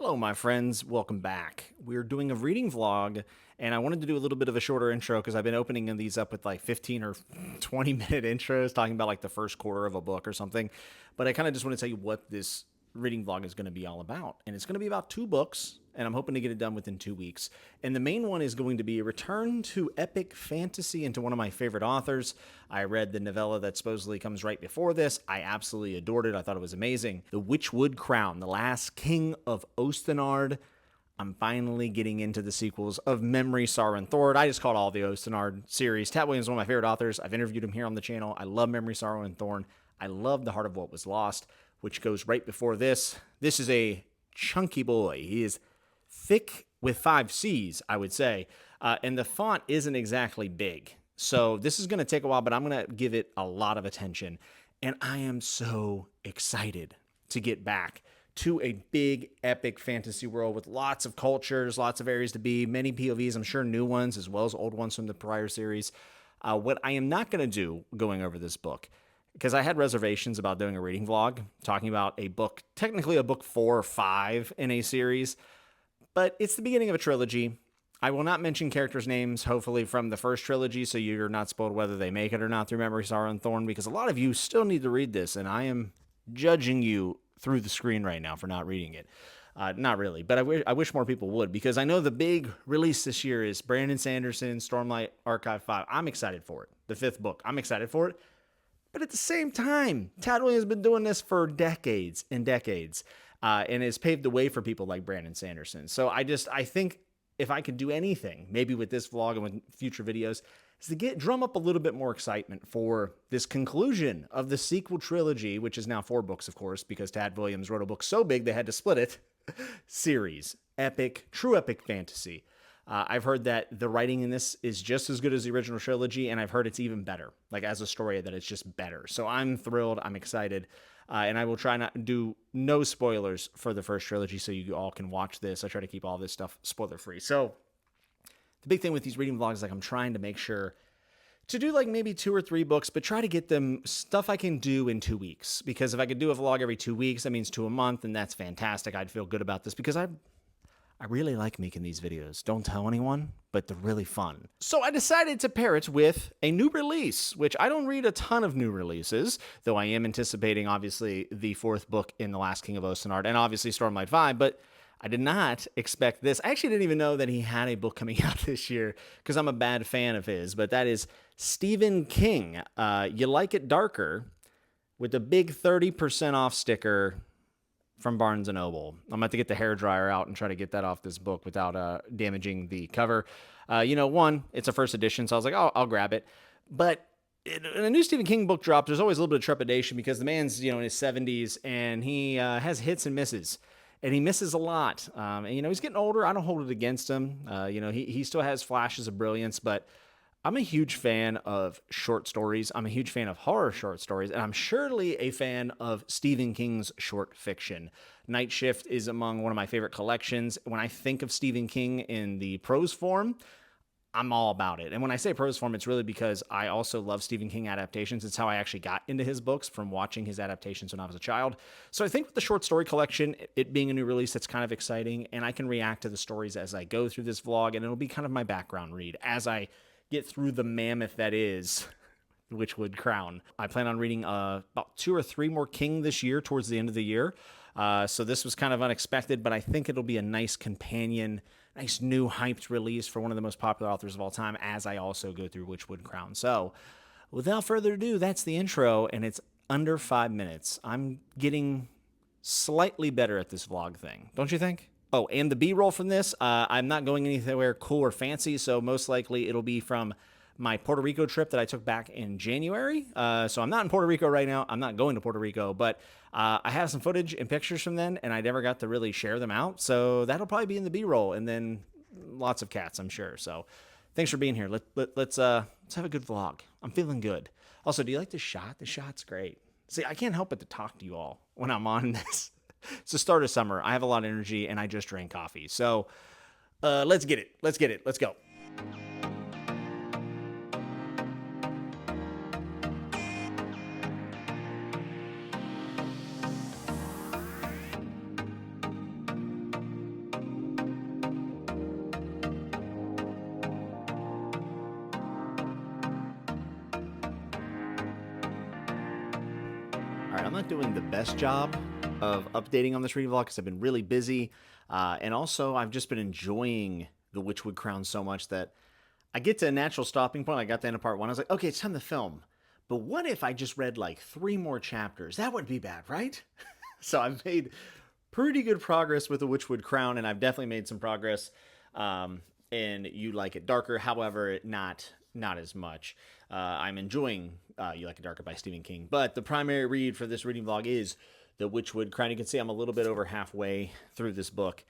Hello, my friends. Welcome back. We're doing a reading vlog, and I wanted to do a little bit of a shorter intro because I've been opening these up with like 15 or 20-minute intros talking about like the first quarter of a book or something. But I kind of just want to tell you what this reading vlog is going to be all about. And it's going to be about 2 books, and I'm hoping to get it done within 2 weeks. And the main one is going to be a return to epic fantasy and to one of my favorite authors. I read the novella that supposedly comes right before this. I absolutely adored it. I thought it was amazing. The Witchwood Crown, The Last King of Osten Ard. I'm finally getting into the sequels of Memory, Sorrow, and Thorn. I just called all the Osten Ard series. Tad Williams is one of my favorite authors. I've interviewed him here on the channel. I love Memory, Sorrow, and Thorn. I love The Heart of What Was Lost, which goes right before this. This is a chunky boy. He is thick with 5 C's, I would say. And the font isn't exactly big. So this is going to take a while, but I'm going to give it a lot of attention. And I am so excited to get back to a big, epic fantasy world with lots of cultures, lots of areas to be, many POVs, I'm sure new ones, as well as old ones from the prior series. What I am not going to do going over this book, because I had reservations about doing a reading vlog, talking about a book, technically a book 4 or 5 in a series, but it's the beginning of a trilogy. I will not mention characters' names, hopefully, from the first trilogy, so you're not spoiled whether they make it or not through Memory, Sorrow, and Thorn, because a lot of you still need to read this, and I am judging you through the screen right now for not reading it. Not really, but I wish more people would, because I know the big release this year is Brandon Sanderson's Stormlight Archive 5. I'm excited for it. The 5th book. I'm excited for it. But at the same time, Tad Williams has been doing this for decades and decades, and has paved the way for people like Brandon Sanderson. So I think if I could do anything, maybe with this vlog and with future videos, is to drum up a little bit more excitement for this conclusion of the sequel trilogy, which is now 4 books, of course, because Tad Williams wrote a book so big they had to split it, series. Epic, true epic fantasy. I've heard that the writing in this is just as good as the original trilogy, and I've heard it's even better, like as a story, that it's just better. So I'm thrilled, I'm excited, and I will try not to do no spoilers for the first trilogy so you all can watch this. I try to keep all this stuff spoiler-free. So the big thing with these reading vlogs is like I'm trying to make sure to do like maybe 2 or 3 books, but try to get them stuff I can do in 2 weeks. Because if I could do a vlog every 2 weeks, that means 2 a month, and that's fantastic. I'd feel good about this because I really like making these videos. Don't tell anyone, but they're really fun. So I decided to pair it with a new release, which I don't read a ton of new releases, though I am anticipating, obviously, the 4th book in The Last King of Osten Ard, and obviously Stormlight 5, but I did not expect this. I actually didn't even know that he had a book coming out this year because I'm a bad fan of his, but that is Stephen King. You Like It Darker, with a big 30% off sticker from Barnes & Noble. I'm about to get the hairdryer out and try to get that off this book without damaging the cover. One, it's a first edition, so I was like, oh, I'll grab it. But in a new Stephen King book drop, there's always a little bit of trepidation because the man's, in his 70s, and he has hits and misses. And he misses a lot. And he's getting older. I don't hold it against him. He still has flashes of brilliance, but I'm a huge fan of short stories. I'm a huge fan of horror short stories, and I'm surely a fan of Stephen King's short fiction. Night Shift is among one of my favorite collections. When I think of Stephen King in the prose form, I'm all about it. And when I say prose form, it's really because I also love Stephen King adaptations. It's how I actually got into his books, from watching his adaptations when I was a child. So I think with the short story collection, it being a new release, that's kind of exciting. And I can react to the stories as I go through this vlog, and it'll be kind of my background read as I get through the mammoth that is the Witchwood Crown. I plan on reading about 2 or 3 more King this year towards the end of the year. So this was kind of unexpected, but I think it'll be a nice companion, nice new hyped release for one of the most popular authors of all time as I also go through Witchwood Crown. So without further ado, that's the intro, and it's under 5 minutes. I'm getting slightly better at this vlog thing, don't you think? Oh, and the B-roll from this, I'm not going anywhere cool or fancy, so most likely it'll be from my Puerto Rico trip that I took back in January. So I'm not in Puerto Rico right now. I'm not going to Puerto Rico, but I have some footage and pictures from then, and I never got to really share them out. So that'll probably be in the B-roll, and then lots of cats, I'm sure. So thanks for being here. Let's have a good vlog. I'm feeling good. Also, do you like the shot? The shot's great. See, I can't help but to talk to you all when I'm on this. It's the start of summer. I have a lot of energy, and I just drank coffee. So let's get it. Let's get it. Let's go. not doing the best job of updating on this reading vlog because I've been really busy. And also, I've just been enjoying the Witchwood Crown so much that I get to a natural stopping point. I got to the end of part 1. I was like, okay, it's time to film. But what if I just read like 3 more chapters? That wouldn't be bad, right? So I've made pretty good progress with the Witchwood Crown, and I've definitely made some progress in You Like It Darker. However, not as much. I'm enjoying You Like It Darker by Stephen King. But the primary read for this reading vlog is the Witchwood Crown. You can see I'm a little bit over halfway through this book.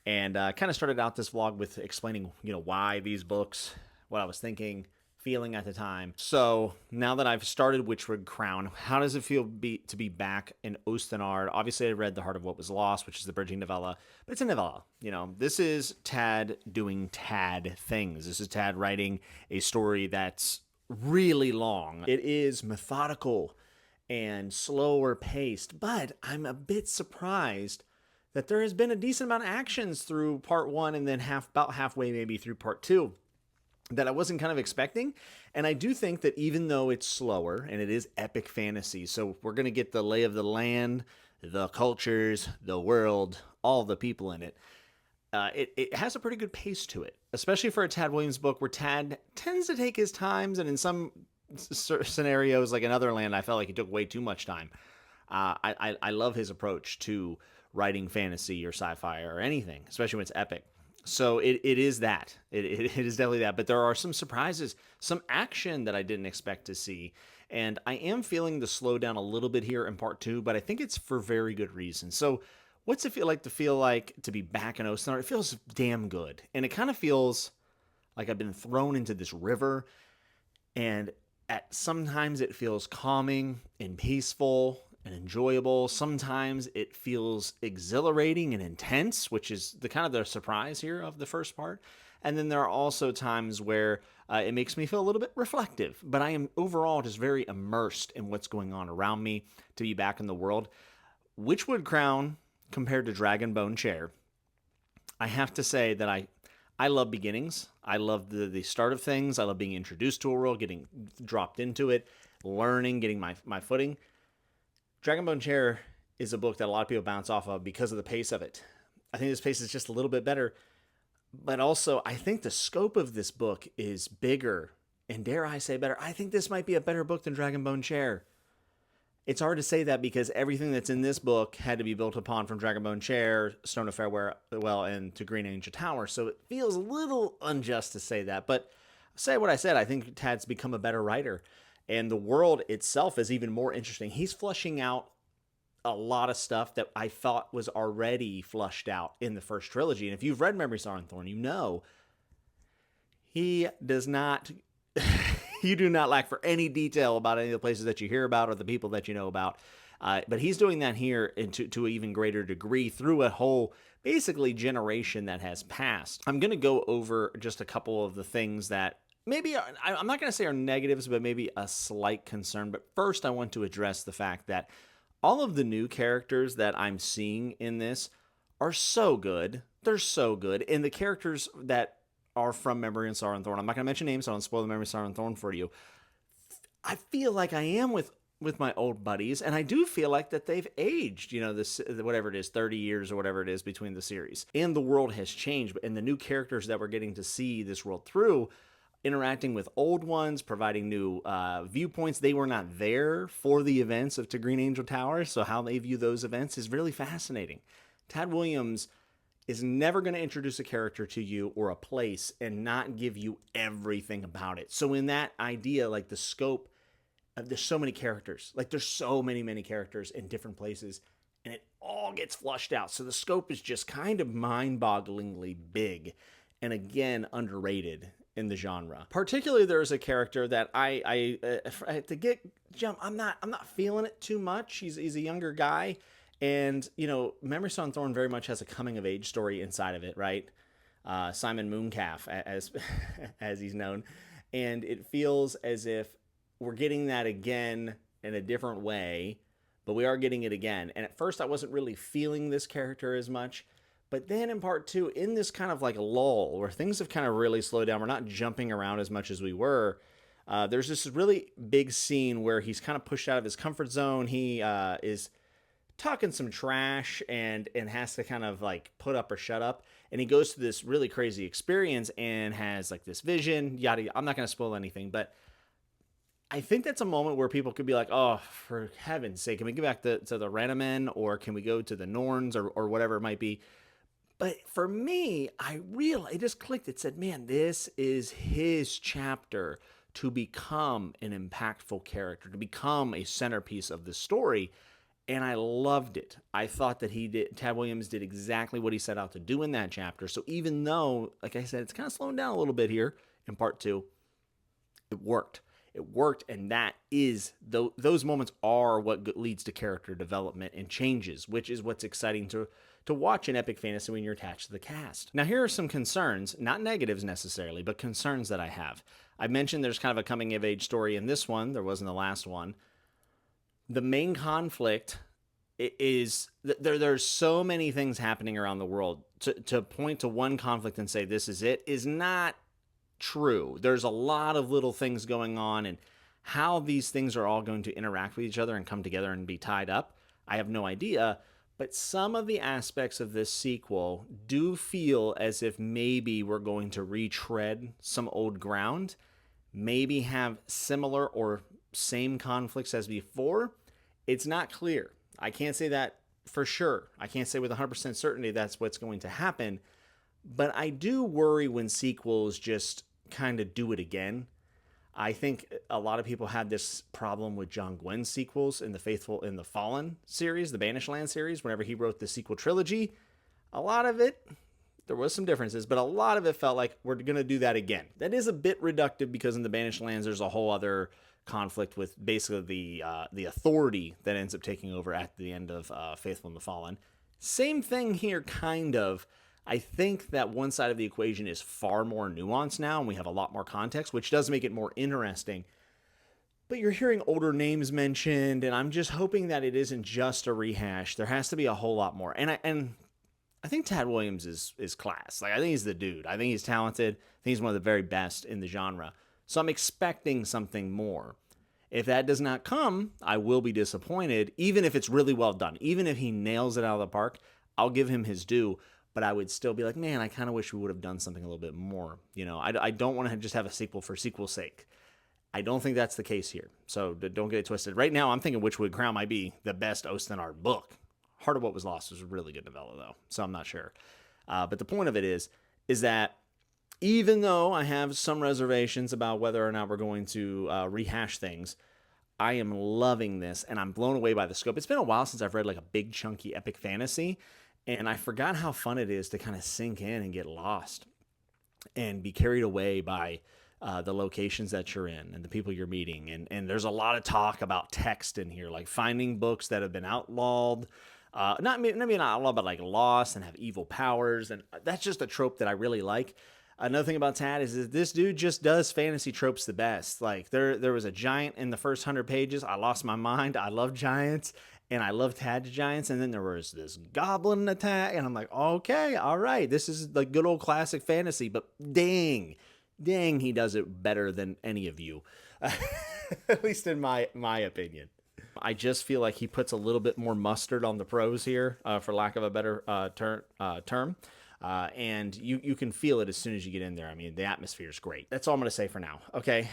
And kind of started out this vlog with explaining, why these books, what I was thinking, feeling at the time. So now that I've started Witchwood Crown, how does it feel to be back in Osten Ard? Obviously, I read The Heart of What Was Lost, which is the bridging novella, but it's a novella. This is Tad doing Tad things. This is Tad writing a story that's really long. It is methodical and slower paced, but I'm a bit surprised that there has been a decent amount of actions through part 1 and then about halfway maybe through part 2 that I wasn't kind of expecting. And I do think that even though it's slower and it is epic fantasy, so we're going to get the lay of the land, the cultures, the world, all the people in it, it has a pretty good pace to it, especially for a Tad Williams book where Tad tends to take his times, and in some scenarios, like in Otherland, I felt like he took way too much time. I love his approach to writing fantasy or sci-fi or anything, especially when it's epic. So it is that. It is definitely that. But there are some surprises, some action that I didn't expect to see. And I am feeling the slowdown a little bit here in part 2, but I think it's for very good reason. So what's it feel like to be back in Osten Ard? It feels damn good. And it kind of feels like I've been thrown into this river, and sometimes it feels calming and peaceful and enjoyable. Sometimes it feels exhilarating and intense, which is the kind of the surprise here of the first part. And then there are also times where it makes me feel a little bit reflective, but I am overall just very immersed in what's going on around me to be back in the world. Witchwood Crown compared to Dragonbone Chair, I have to say that I love beginnings. I love the start of things. I love being introduced to a world, getting dropped into it, learning, getting my footing. Dragonbone Chair is a book that a lot of people bounce off of because of the pace of it. I think this pace is just a little bit better, but also I think the scope of this book is bigger, and dare I say better. I think this might be a better book than Dragonbone Chair. It's hard to say that because everything that's in this book had to be built upon from Dragonbone Chair, Stone of Farewell, and to Green Angel Tower, so it feels a little unjust to say that, but say what I said, I think Tad's become a better writer. And the world itself is even more interesting. He's flushing out a lot of stuff that I thought was already flushed out in the first trilogy. And if you've read Memory Sorrow Thorn, you know he does not, you do not lack for any detail about any of the places that you hear about or the people that you know about. But he's doing that here to an even greater degree through a whole, basically, generation that has passed. I'm going to go over just a couple of the things that maybe, I'm not going to say are negatives, but maybe a slight concern. But first, I want to address the fact that all of the new characters that I'm seeing in this are so good. They're so good. And the characters that are from Memory Sorrow Thorn, I'm not going to mention names, so I don't spoil the Memory Sorrow Thorn for you. I feel like I am with my old buddies, and I do feel like that they've aged, this, whatever it is, 30 years or whatever it is between the series. And the world has changed, and the new characters that we're getting to see this world through, interacting with old ones, providing new viewpoints. They were not there for the events of To Green Angel Tower, so how they view those events is really fascinating. Tad Williams is never going to introduce a character to you or a place and not give you everything about it. So in that idea, like the scope, there's so many characters. Like there's so many characters in different places, and it all gets flushed out. So the scope is just kind of mind-bogglingly big, and again, underrated in the genre. Particularly, there's a character that I to get jump. I'm not feeling it too much. He's a younger guy, and Memory Sorrow Thorn very much has a coming of age story inside of it, right? Simon Mooncalf, as he's known, and it feels as if we're getting that again in a different way, but we are getting it again. And at first, I wasn't really feeling this character as much. But then in part 2, in this kind of like lull where things have kind of really slowed down, we're not jumping around as much as we were, There's this really big scene where he's kind of pushed out of his comfort zone. He is talking some trash and has to kind of like put up or shut up. And he goes through this really crazy experience and has like this vision. Yada. I'm not going to spoil anything, but I think that's a moment where people could be like, oh, for heaven's sake, can we get back to the Renamen, or can we go to the Norns, or whatever it might be? But for me, it just clicked. It said, man, this is his chapter to become an impactful character, to become a centerpiece of the story. And I loved it. I thought that Tad Williams did exactly what he set out to do in that chapter. So even though, like I said, it's kind of slowing down a little bit here in part 2, it worked. It worked, and those moments are what leads to character development and changes, which is what's exciting to watch in epic fantasy when you're attached to the cast. Now, here are some concerns, not negatives necessarily, but concerns that I have. I mentioned there's kind of a coming-of-age story in this one. There was in the last one. The main conflict is there's so many things happening around the world. To point to one conflict and say this is it is not true. There's a lot of little things going on, and how these things are all going to interact with each other and come together and be tied up, I have no idea. But some of the aspects of this sequel do feel as if maybe we're going to retread some old ground, maybe have similar or same conflicts as before. It's not clear. I can't say that for sure. I can't say with 100% certainty that's what's going to happen. But I do worry when sequels just kind of do it again. I think a lot of people had this problem with John Gwyn's sequels in the Fallen series, the Banished Land series. Whenever he wrote the sequel trilogy, a lot of it, there was some differences, but a lot of it felt like we're going to do that again. That is a bit reductive because in the Banished Lands, there's a whole other conflict with basically the authority that ends up taking over at the end of Faithful and the Fallen. Same thing here, kind of. I think that one side of the equation is far more nuanced now, and we have a lot more context, which does make it more interesting. But you're hearing older names mentioned, and I'm just hoping that it isn't just a rehash. There has to be a whole lot more. And I think Tad Williams is class. Like, I think he's the dude. I think he's talented. I think he's one of the very best in the genre. So I'm expecting something more. If that does not come, I will be disappointed, even if it's really well done. Even if he nails it out of the park, I'll give him his due. But I would still be like, man, I kind of wish we would have done something a little bit more. You know, I don't want to just have a sequel for sequel's sake. I don't think that's the case here. So don't get it twisted. Right now, I'm thinking Witchwood Crown might be the best Osten Ard book. Heart of What Was Lost was a really good novella, though. So I'm not sure. But the point of it is that even though I have some reservations about whether or not we're going to rehash things, I am loving this, and I'm blown away by the scope. It's been a while since I've read like a big, chunky, epic fantasy. And I forgot how fun it is to kind of sink in and get lost and be carried away by the locations that you're in and the people you're meeting. And there's a lot of talk about text in here, like finding books that have been outlawed. Not maybe not outlawed, but like lost and have evil powers. And that's just a trope that I really like. Another thing about Tad is that this dude just does fantasy tropes the best. Like there was a giant in the first 100 pages. I lost my mind. I love giants. And I love Tad Giants, and then there was this goblin attack, and I'm like, okay, all right, this is the good old classic fantasy, but dang, he does it better than any of you, at least in my opinion. I just feel like he puts a little bit more mustard on the prose here, for lack of a better term, and you can feel it as soon as you get in there. I mean, the atmosphere is great. That's all I'm going to say for now, okay?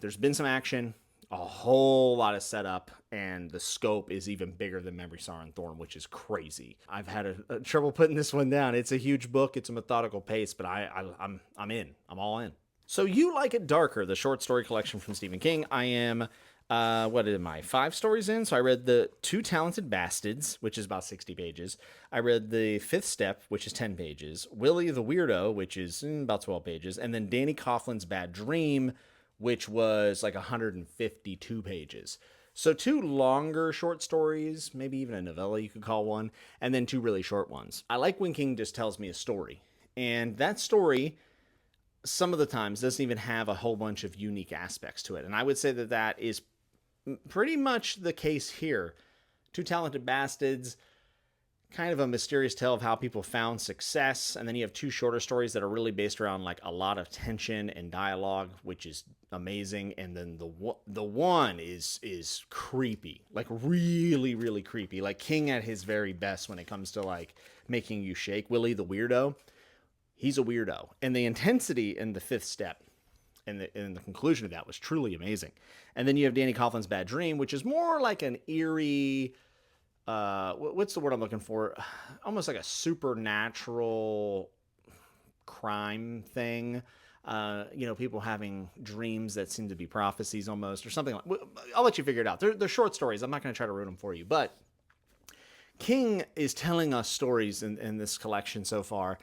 There's been some action. A whole lot of setup, and the scope is even bigger than Memory Sorrow Thorn, which is crazy. I've had a trouble putting this one down. It's a huge book. It's a methodical pace, but I'm in. I'm all in. So You Like It Darker, the short story collection from Stephen King. I am, 5 stories in? So I read The Two Talented Bastards, which is about 60 pages. I read The Fifth Step, which is 10 pages. Willie the Weirdo, which is about 12 pages. And then Danny Coughlin's Bad Dream, which was like 152 pages. So 2 longer short stories, maybe even a novella you could call one, and then 2 really short ones. I like when King just tells me a story. And that story, some of the times, doesn't even have a whole bunch of unique aspects to it. And I would say that that is pretty much the case here. Two Talented Bastards, kind of a mysterious tale of how people found success. And then you have 2 shorter stories that are really based around like a lot of tension and dialogue, which is amazing, and then the one is creepy, like really really creepy, like King at his very best when it comes to like making you shake. Willie the weirdo, he's a weirdo, and the intensity in the fifth step and the conclusion of that was truly amazing. And then you have Danny Coughlin's Bad Dream, which is more like an eerie, what's the word I'm looking for? Almost like a supernatural crime thing. People having dreams that seem to be prophecies almost, or something like. I'll let you figure it out. They're short stories. I'm not going to try to ruin them for you, but King is telling us stories in this collection so far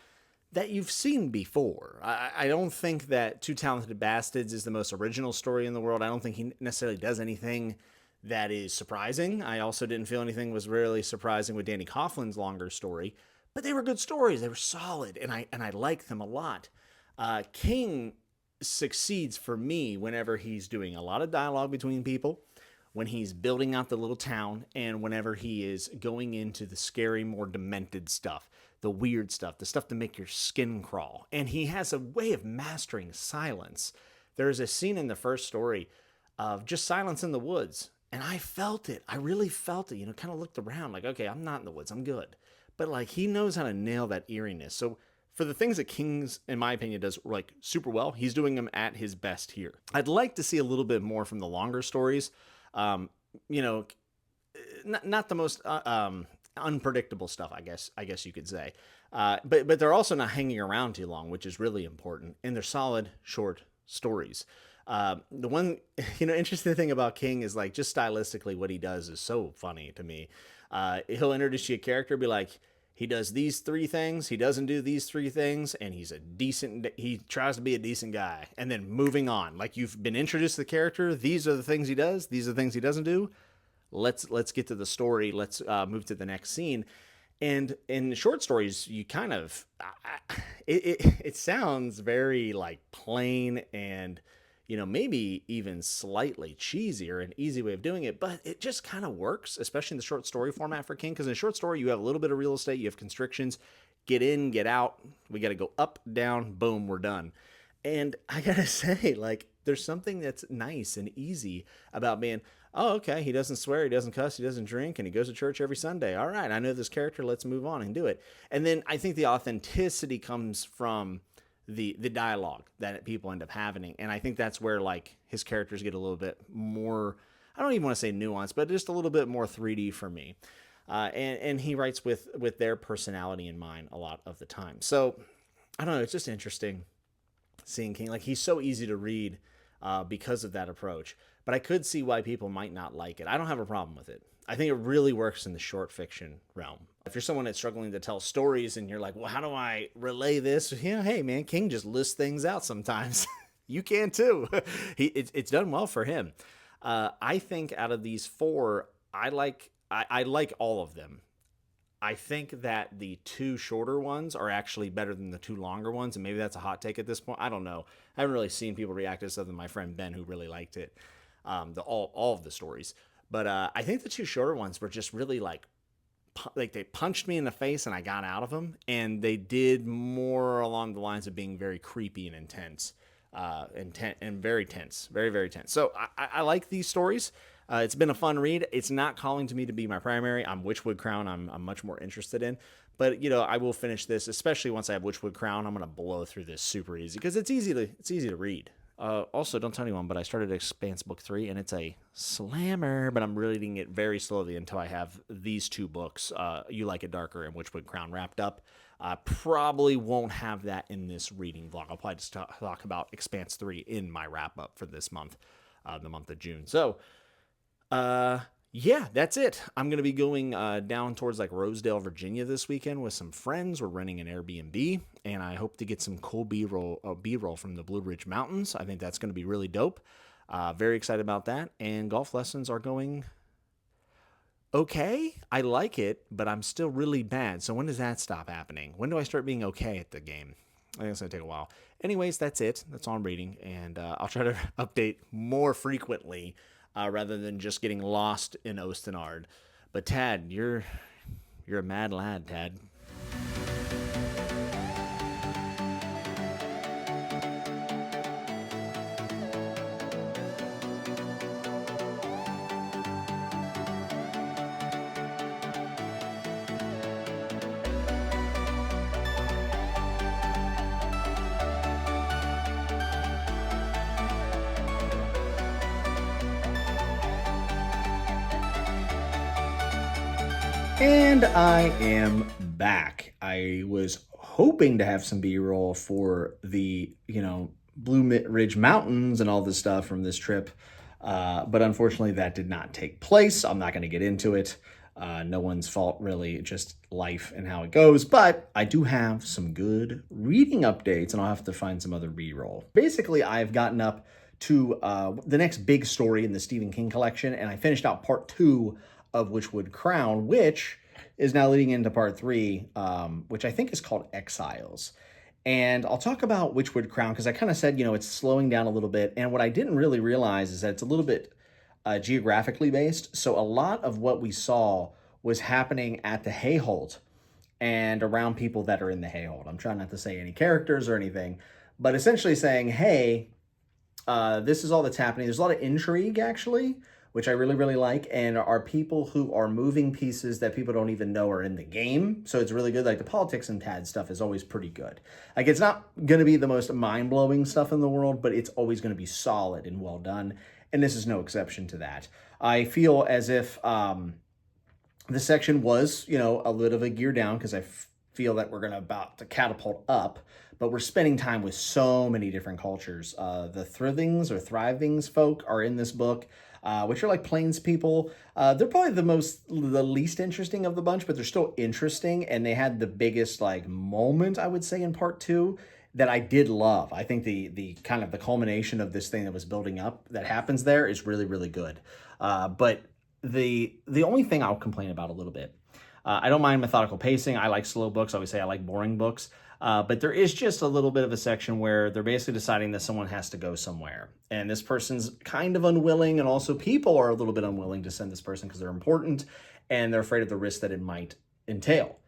that you've seen before. I don't think that Two Talented Bastards is the most original story in the world. I don't think he necessarily does anything that is surprising. I also didn't feel anything was really surprising with Danny Coughlin's longer story, but they were good stories. They were solid, and I like them a lot. King succeeds for me whenever he's doing a lot of dialogue between people, when he's building out the little town, and whenever he is going into the scary, more demented stuff, the weird stuff, the stuff to make your skin crawl. And he has a way of mastering silence. There's a scene in the first story of just silence in the woods, and I felt it. I really felt it. Kind of looked around like, okay, I'm not in the woods. I'm good. But like he knows how to nail that eeriness. So for the things that King's, in my opinion, does like super well, he's doing them at his best here. I'd like to see a little bit more from the longer stories. Not the most unpredictable stuff, I guess you could say. But they're also not hanging around too long, which is really important. And they're solid, short stories. The one, interesting thing about King is like just stylistically what he does is so funny to me. He'll introduce you a character, be like, he does these three things, he doesn't do these three things, and he tries to be a decent guy. And then moving on, like you've been introduced to the character, these are the things he does, these are the things he doesn't do. Let's get to the story. Let's move to the next scene. And in short stories, you kind of, it sounds very like plain and, maybe even slightly cheesy or an easy way of doing it, but it just kind of works, especially in the short story format for King. Because in a short story, you have a little bit of real estate, you have constrictions, get in, get out. We got to go up, down, boom, we're done. And I gotta say, like, there's something that's nice and easy about being, oh, okay, he doesn't swear, he doesn't cuss, he doesn't drink, and he goes to church every Sunday. All right, I know this character, let's move on and do it. And then I think the authenticity comes from the dialogue that people end up having. And I think that's where, like, his characters get a little bit more, I don't even want to say nuanced, but just a little bit more 3D for me. And he writes with their personality in mind a lot of the time. So, I don't know, it's just interesting seeing King. Like, he's so easy to read because of that approach. But I could see why people might not like it. I don't have a problem with it. I think it really works in the short fiction realm. If you're someone that's struggling to tell stories and you're like, well, how do I relay this? Hey, man, King just lists things out sometimes. You can too. It's done well for him. I think out of these four, I like all of them. I think that the two shorter ones are actually better than the two longer ones, and maybe that's a hot take at this point. I don't know. I haven't really seen people react to this other than my friend Ben, who really liked it, all of the stories. But I think the two shorter ones were just really like they punched me in the face and I got out of them, and they did more along the lines of being very creepy and intense, and very tense, very, very tense. So I like these stories. It's been a fun read. It's not calling to me to be my primary. I'm Witchwood Crown. I'm much more interested in. But, I will finish this, especially once I have Witchwood Crown. I'm going to blow through this super easy because it's easy to read. Also, don't tell anyone, but I started Expanse Book 3, and it's a slammer, but I'm reading it very slowly until I have these two books, You Like It Darker and Witchwood Crown, wrapped up. Probably won't have that in this reading vlog. I'll probably just talk about Expanse 3 in my wrap-up for this month, the month of June. So, yeah, that's it. I'm going to be going down towards like Rosedale, Virginia this weekend with some friends. We're renting an Airbnb, and I hope to get some cool B-roll from the Blue Ridge Mountains. I think that's going to be really dope. Very excited about that. And golf lessons are going okay. I like it, but I'm still really bad. So when does that stop happening? When do I start being okay at the game? I think it's going to take a while. Anyways, that's it. That's all I'm reading, and I'll try to update more frequently rather than just getting lost in Osten Ard. But Tad, you're a mad lad, Tad. And I am back. I was hoping to have some B-roll for the, Blue Ridge Mountains and all this stuff from this trip. But unfortunately, that did not take place. I'm not going to get into it. No one's fault, really, just life and how it goes. But I do have some good reading updates, and I'll have to find some other B-roll. Basically, I've gotten up to the next big story in the Stephen King collection, and I finished out part 2 of Witchwood Crown, which is now leading into part 3, which I think is called Exiles. And I'll talk about Witchwood Crown because I kind of said, it's slowing down a little bit. And what I didn't really realize is that it's a little bit geographically based. So a lot of what we saw was happening at the Hayholt and around people that are in the Hayholt. I'm trying not to say any characters or anything, but essentially saying, hey, this is all that's happening. There's a lot of intrigue, actually, which I really, really like, and are people who are moving pieces that people don't even know are in the game. So it's really good. Like the politics and Tad stuff is always pretty good. Like it's not going to be the most mind-blowing stuff in the world, but it's always going to be solid and well done. And this is no exception to that. I feel as if this section was, a little bit geared down because I feel that we're about to catapult up, but we're spending time with so many different cultures. The Thrivings or Thrivings folk are in this book, which are like plains people. They're probably the least interesting of the bunch, but they're still interesting. And they had the biggest moment, I would say, in part 2 that I did love. I think the kind of the culmination of this thing that was building up that happens there is really, really good. But the only thing I'll complain about a little bit, I don't mind methodical pacing. I like slow books. I always say I like boring books. But there is just a little bit of a section where they're basically deciding that someone has to go somewhere. And this person's kind of unwilling, and also people are a little bit unwilling to send this person because they're important and they're afraid of the risk that it might entail.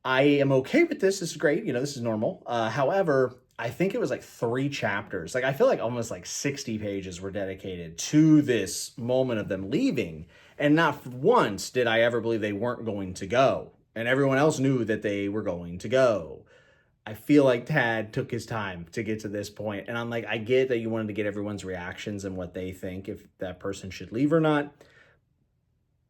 I am okay with this. This is great. This is normal. However, I think it was 3 chapters. I feel like almost 60 pages were dedicated to this moment of them leaving. And not once did I ever believe they weren't going to go. And everyone else knew that they were going to go. I feel like Tad took his time to get to this point. And I'm like, I get that you wanted to get everyone's reactions and what they think if that person should leave or not.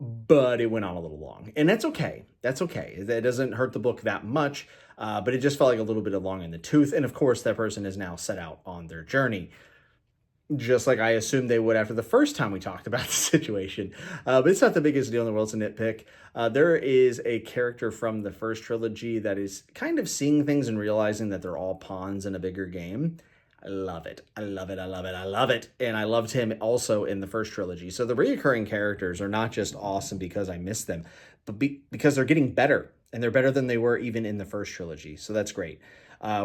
But it went on a little long. And that's okay. That's okay. That doesn't hurt the book that much. But it just felt like a little bit of long in the tooth. And of course, that person is now set out on their journey. Just like I assumed they would after the first time we talked about the situation. But it's not the biggest deal in the world. It's a nitpick. There is a character from the first trilogy that is kind of seeing things and realizing that they're all pawns in a bigger game. I love it. I love it. I love it. I love it. And I loved him also in the first trilogy. So the reoccurring characters are not just awesome because I miss them, but because they're getting better. And they're better than they were even in the first trilogy. So that's great.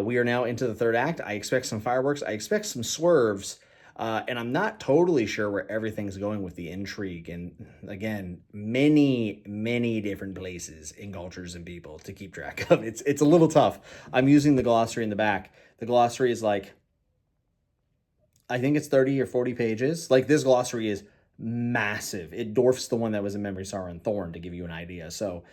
We are now into the third act. I expect some fireworks. I expect some swerves. And I'm not totally sure where everything's going with the intrigue. And again, many, many different places and cultures and people to keep track of. It's a little tough. I'm using the glossary in the back. The glossary is I think it's 30 or 40 pages. This glossary is massive. It dwarfs the one that was in Memory Sorrow Thorn, to give you an idea. So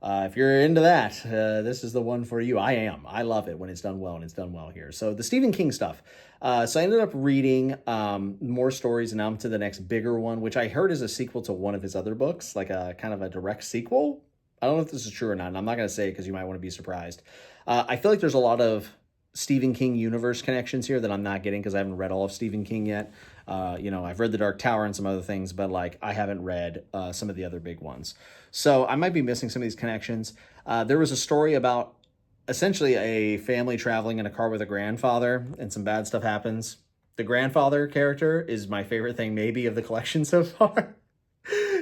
if you're into that, this is the one for you. I am. I love it when it's done well, and it's done well here. So the Stephen King stuff. So I ended up reading more stories, and now I'm to the next bigger one, which I heard is a sequel to one of his other books, like a kind of a direct sequel. I don't know if this is true or not, and I'm not going to say it because you might want to be surprised. I feel like there's a lot of Stephen King universe connections here that I'm not getting because I haven't read all of Stephen King yet. I've read The Dark Tower and some other things, but I haven't read some of the other big ones. So I might be missing some of these connections. There was a story about essentially a family traveling in a car with a grandfather, and some bad stuff happens. The grandfather character is my favorite thing maybe of the collection so far.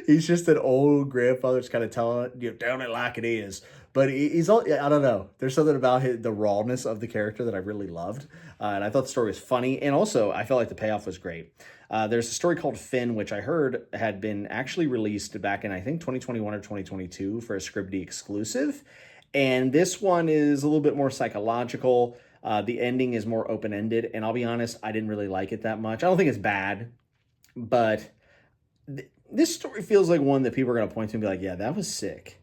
He's just an old grandfather just kind of telling telling it like it is. But he's all, I don't know. There's something about the rawness of the character that I really loved. And I thought the story was funny. And also, I felt like the payoff was great. There's a story called Finn, which I heard had been actually released back in, I think, 2021 or 2022 for a Scribd exclusive. And this one is a little bit more psychological. The ending is more open-ended. And I'll be honest, I didn't really like it that much. I don't think it's bad. But this story feels like one that people are going to point to and be like, yeah, that was sick.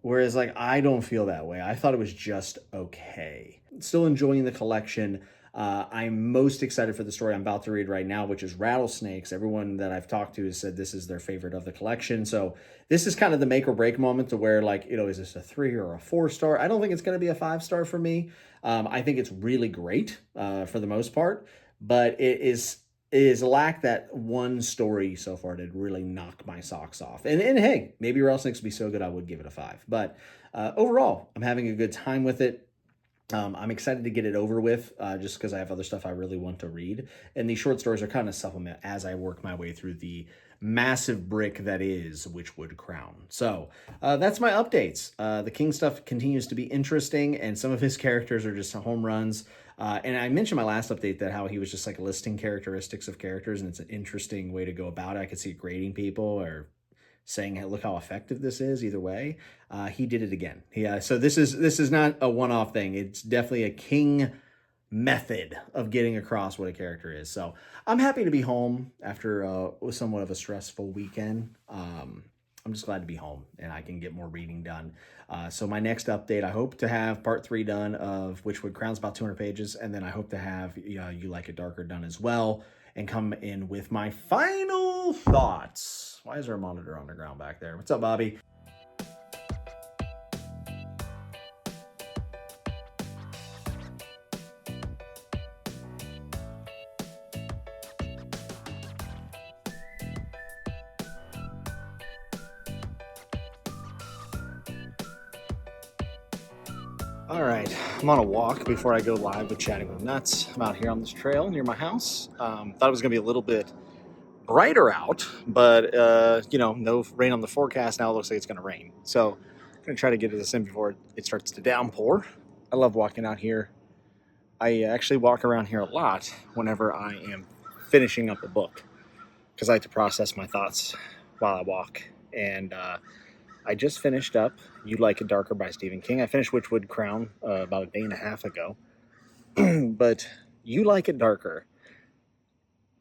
Whereas, I don't feel that way. I thought it was just okay. Still enjoying the collection. I'm most excited for the story I'm about to read right now, which is Rattlesnakes. Everyone that I've talked to has said this is their favorite of the collection. So this is kind of the make or break moment to where, like, is this a 3 or a 4-star? I don't think it's going to be a 5-star for me. I think it's really great for the most part, but it is lack that one story so far to really knock my socks off. And hey, maybe Rattlesnakes would be so good I would give it a 5. But overall, I'm having a good time with it. I'm excited to get it over with just because I have other stuff I really want to read. And these short stories are kind of supplement as I work my way through the massive brick that is Witchwood Crown. So that's my updates. The King stuff continues to be interesting, and some of his characters are just home runs. And I mentioned my last update that how he was just like listing characteristics of characters, and it's an interesting way to go about it. I could see it grading people or saying, hey, look how effective this is. Either way, he did it again. Yeah, so this is not a one-off thing. It's definitely a King method of getting across what a character is. So I'm happy to be home after somewhat of a stressful weekend. I'm just glad to be home and I can get more reading done. So my next update, I hope to have part 3 done of Witchwood Crown's about 200 pages. And then I hope to have You Like It Darker done as well and come in with my final thoughts. Why is there a monitor on the ground back there? What's up, Bobby? All right, I'm on a walk before I go live with Chatting with Nuts. I'm out here on this trail near my house. Thought it was going to be a little bit brighter out, but, no rain on the forecast. Now it looks like it's going to rain. So I'm going to try to get this in before it starts to downpour. I love walking out here. I actually walk around here a lot whenever I am finishing up a book because I like to process my thoughts while I walk. And I just finished up You Like It Darker by Stephen King. I finished Witchwood Crown about a day and a half ago. But You Like It Darker,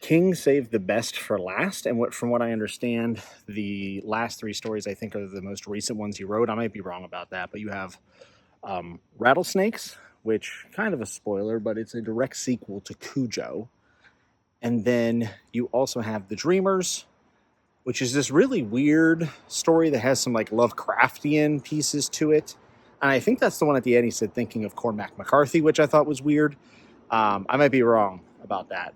King saved the best for last. And from what I understand, the last 3 stories I think are the most recent ones he wrote. I might be wrong about that. But you have Rattlesnakes, which kind of a spoiler, but it's a direct sequel to Cujo. And then you also have The Dreamers, which is this really weird story that has some like Lovecraftian pieces to it. And I think that's the one at the end he said thinking of Cormac McCarthy, which I thought was weird. I might be wrong about that.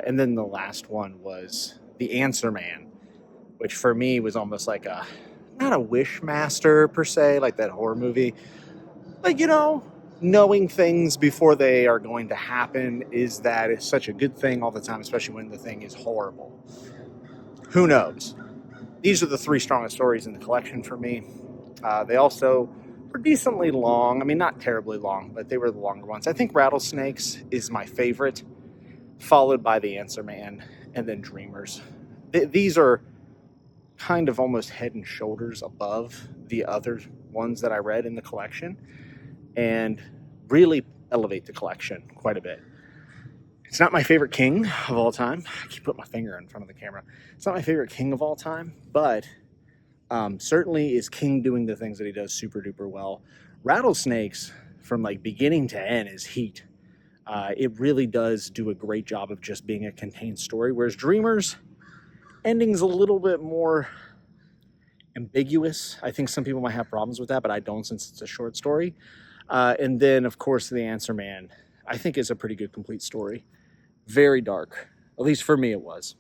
And then the last one was The Answer Man, which for me was almost like not a Wishmaster per se, like that horror movie. But, knowing things before they are going to happen is such a good thing all the time, especially when the thing is horrible. Who knows? These are the 3 strongest stories in the collection for me. They also were decently long. I mean, not terribly long, but they were the longer ones. I think Rattlesnakes is my favorite, followed by The Answer Man, and then Dreamers. These are kind of almost head and shoulders above the other ones that I read in the collection and really elevate the collection quite a bit. It's not my favorite King of all time. I keep putting my finger in front of the camera. It's not my favorite King of all time, but certainly is King doing the things that he does super duper well. Rattlesnakes, from like beginning to end, is heat. It really does do a great job of just being a contained story, whereas Dreamers, ending's a little bit more ambiguous. I think some people might have problems with that, but I don't, since it's a short story. And then, of course, The Answer Man, I think is a pretty good complete story. Very dark. At least for me it was.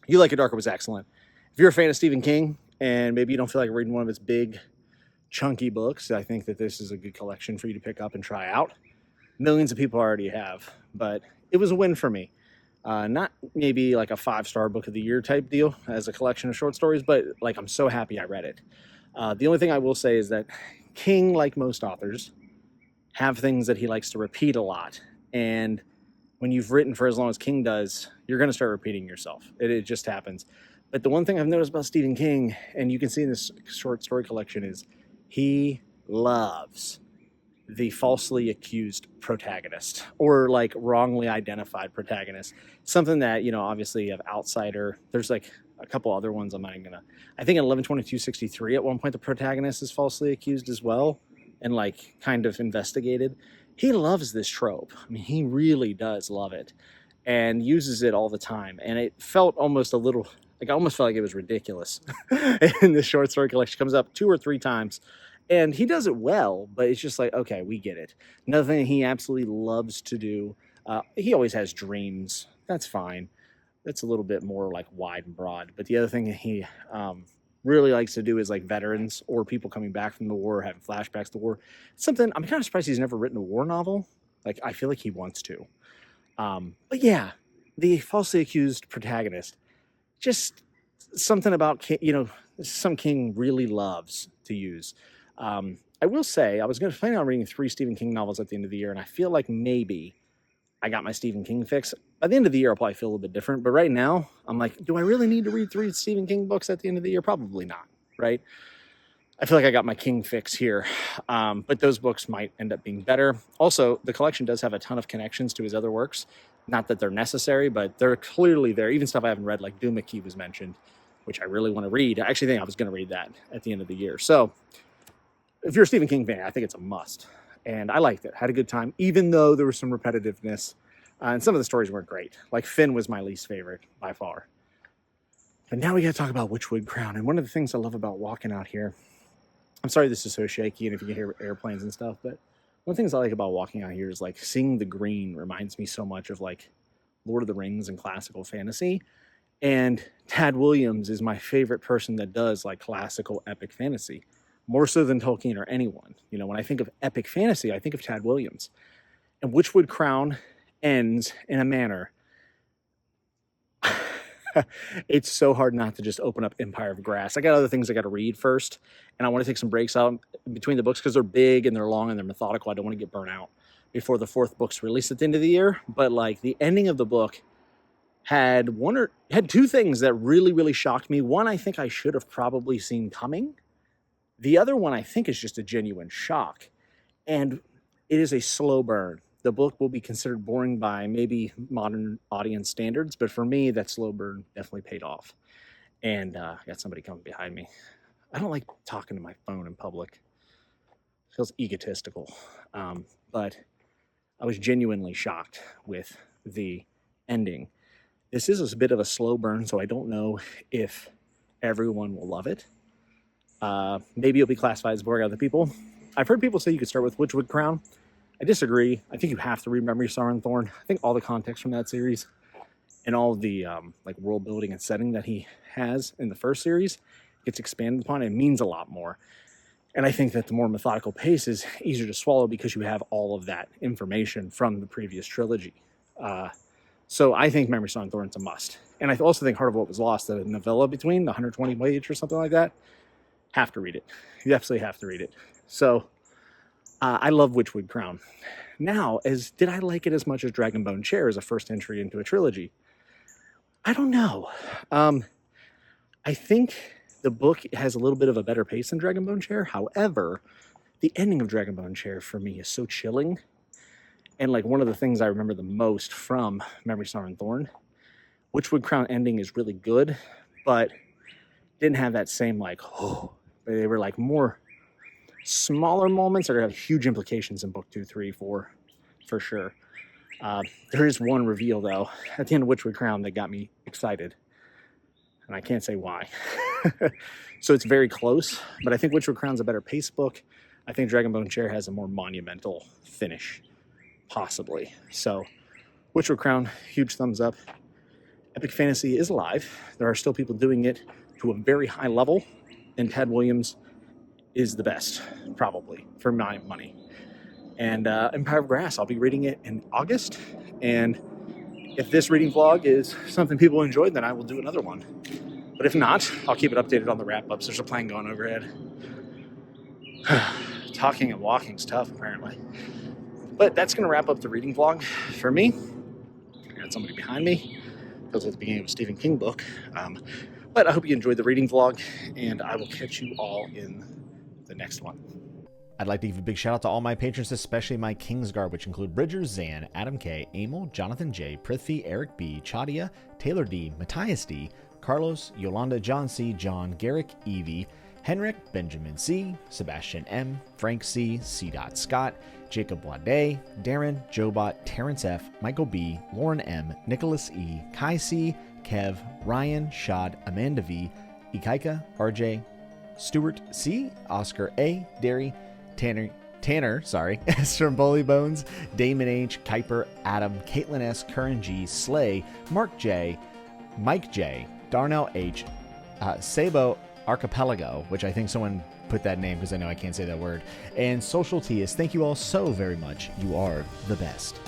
You Like It Darker was excellent. If you're a fan of Stephen King and maybe you don't feel like reading one of his big, chunky books, I think that this is a good collection for you to pick up and try out. Millions of people already have, but it was a win for me. Not maybe like a 5-star book of the year type deal as a collection of short stories, but like I'm so happy I read it. The only thing I will say is that King, like most authors, have things that he likes to repeat a lot. And when you've written for as long as King does, you're going to start repeating yourself. It just happens. But the one thing I've noticed about Stephen King, and you can see in this short story collection, is he loves the falsely accused protagonist or like wrongly identified protagonist. Something that, obviously you have Outsider. There's like a couple other ones I'm not even going to... I think in 11/22/63 at one point the protagonist is falsely accused as well. and like kind of investigated. He loves this trope. I mean, he really does love it and uses it all the time. And it felt almost a little, like I almost felt like it was ridiculous in the short story collection. Comes up 2 or 3 times and he does it well, but it's just like, okay, we get it. Another thing he absolutely loves to do, he always has dreams. That's fine. That's a little bit more like wide and broad. But the other thing he really likes to do is like veterans or people coming back from the war, having flashbacks to the war. It's something I'm kind of surprised he's never written a war novel. Like, I feel like he wants to. But yeah, the falsely accused protagonist, just something about, some King really loves to use. I will say, I was going to plan on reading 3 Stephen King novels at the end of the year, and I feel like maybe I got my Stephen King fix. By the end of the year, I'll probably feel a little bit different. But right now, I'm like, do I really need to read 3 Stephen King books at the end of the year? Probably not, right? I feel like I got my King fix here. But those books might end up being better. Also, the collection does have a ton of connections to his other works. Not that they're necessary, but they're clearly there. Even stuff I haven't read, like Doomickey was mentioned, which I really want to read. I actually think I was going to read that at the end of the year. So if you're a Stephen King fan, I think it's a must. And I liked it. Had a good time, even though there was some repetitiveness. And some of the stories weren't great. Like Finn was my least favorite by far. But now we got to talk about Witchwood Crown. And one of the things I love about walking out here, I'm sorry this is so shaky and if you can hear airplanes and stuff, but one of the things I like about walking out here is like seeing the green reminds me so much of like Lord of the Rings and classical fantasy. And Tad Williams is my favorite person that does like classical epic fantasy, more so than Tolkien or anyone. You know, when I think of epic fantasy, I think of Tad Williams. And Witchwood Crown ends in a manner. It's so hard not to just open up Empire of Grass. I got other things I got to read first, and I want to take some breaks out between the books because they're big and they're long and they're methodical. I don't want to get burnt out before the 4th book's released at the end of the year. But like the ending of the book had 2 things that really, really shocked me. One, I think I should have probably seen coming. The other one, I think, is just a genuine shock, and it is a slow burn. The book will be considered boring by maybe modern audience standards, but for me, that slow burn definitely paid off. And I got somebody coming behind me. I don't like talking to my phone in public. It feels egotistical. But I was genuinely shocked with the ending. This is a bit of a slow burn, so I don't know if everyone will love it. Maybe it'll be classified as boring to other people. I've heard people say you could start with Witchwood Crown. I disagree. I think you have to read Memory Sorrow Thorn. I think all the context from that series and all the like world building and setting that he has in the first series gets expanded upon and means a lot more. And I think that the more methodical pace is easier to swallow because you have all of that information from the previous trilogy. So I think Memory Sorrow Thorn's a must. And I also think Heart of What Was Lost, the novella between, the 120 page or something like that, have to read it. You absolutely have to read it. So I love Witchwood Crown. Now, did I like it as much as Dragonbone Chair as a first entry into a trilogy? I don't know. I think the book has a little bit of a better pace than Dragonbone Chair. However, the ending of Dragonbone Chair for me is so chilling. And like one of the things I remember the most from Memory Sorrow Thorn, Witchwood Crown ending is really good, but didn't have that same like, oh, they were like more smaller moments that have huge implications in book 2, 3, 4, for sure. There is one reveal, though, at the end of Witchwood Crown that got me excited. And I can't say why. So it's very close, but I think Witchwood Crown's a better pace book. I think Dragonbone Chair has a more monumental finish, possibly. So Witchwood Crown, huge thumbs up. Epic fantasy is alive. There are still people doing it to a very high level, and Tad Williams is the best, probably, for my money. And Empire of Grass, I'll be reading it in August. And if this reading vlog is something people enjoyed, then I will do another one. But if not, I'll keep it updated on the wrap-ups. There's a plane going overhead. Talking and walking is tough, apparently. But that's going to wrap up the reading vlog for me. I got somebody behind me. Feels like the beginning of a Stephen King book. But I hope you enjoyed the reading vlog, and I will catch you all in the next one. I'd like to give a big shout out to all my patrons, especially my Kingsguard, which include Bridger, Zan, Adam K, Emil, Jonathan J, Prithvi, Eric B, Chadia, Taylor D, Matthias D, Carlos, Yolanda, John C, John, Garrick, Evie, Henrik, Benjamin C., Sebastian M., Frank C., C. Scott, Jacob Wade, Darren, Jobot, Terrence F., Michael B., Lauren M., Nicholas E., Kai C., Kev, Ryan, Shad, Amanda V., Ikaika, RJ, Stuart C., Oscar A., Derry, Tanner, Stromboli Bones, Damon H., Kuiper, Adam, Caitlin S., Curran G., Slay, Mark J., Mike J., Darnell H., Sabo Archipelago, which I think someone put that name because I know I can't say that word, and Social Tias. Thank you all so very much. You are the best.